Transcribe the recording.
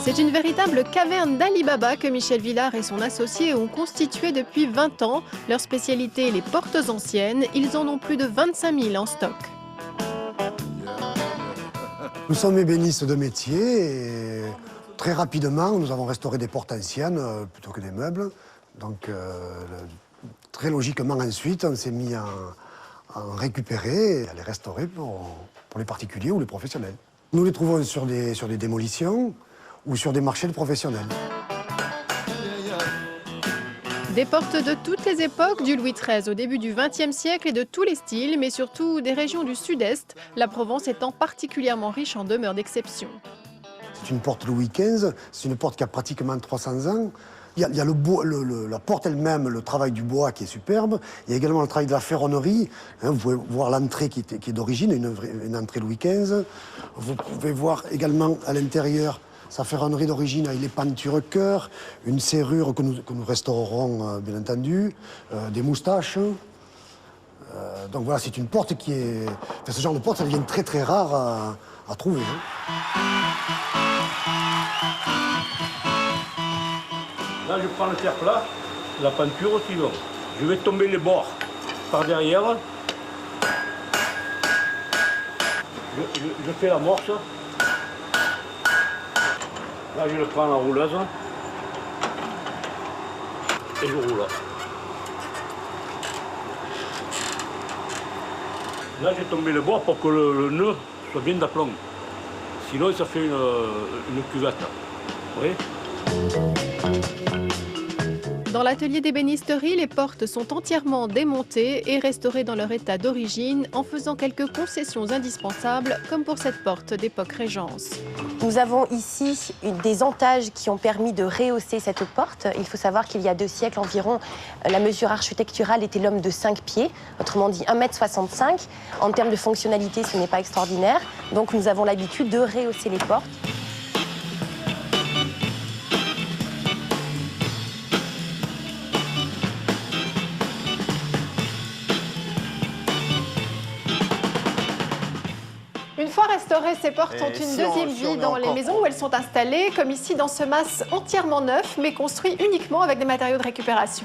C'est une véritable caverne d'Ali Baba que Michel Villard et son associé ont constituée depuis 20 ans. Leur spécialité, les portes anciennes. Ils en ont plus de 25 000 en stock. Nous sommes ébénistes de métier et très rapidement, nous avons restauré des portes anciennes plutôt que des meubles. Donc, très logiquement ensuite, on s'est mis à en récupérer et à les restaurer pour les particuliers ou les professionnels. Nous les trouvons sur des démolitions ou sur des marchés de professionnels. Des portes de toutes les époques, du Louis XIII au début du XXe siècle et de tous les styles, mais surtout des régions du sud-est, la Provence étant particulièrement riche en demeures d'exception. C'est une porte Louis XV, c'est une porte qui a pratiquement 300 ans. Il y a le bois, la porte elle-même, le travail du bois qui est superbe. Il y a également le travail de la ferronnerie. Vous pouvez voir l'entrée qui est d'origine, une entrée Louis XV. Vous pouvez voir également à l'intérieur sa ferronnerie d'origine avec les pentures cœur, une serrure que nous restaurerons bien entendu, des moustaches. Donc voilà, c'est une porte qui est... Enfin, ce genre de porte, ça devient très très rare à trouver. Là, je prends le fer-plat, la peinture aussi, donc. Je vais tomber les bords par derrière. Je fais l'amorce. Là, je le prends en rouleuse. Et je roule. Là, j'ai tombé les bords pour que le nœud soit bien d'aplomb. Sinon, ça fait une cuvette. Vous voyez ? Dans l'atelier d'ébénisterie, les portes sont entièrement démontées et restaurées dans leur état d'origine en faisant quelques concessions indispensables, comme pour cette porte d'époque Régence. Nous avons ici des entages qui ont permis de rehausser cette porte. Il faut savoir qu'il y a 2 siècles environ, la mesure architecturale était l'homme de 5 pieds, autrement dit 1,65 m. En termes de fonctionnalité, ce n'est pas extraordinaire. Donc nous avons l'habitude de rehausser les portes. Une fois restaurées, ces portes ont une deuxième vie dans les maisons où elles sont installées, comme ici dans ce mas entièrement neuf, mais construit uniquement avec des matériaux de récupération.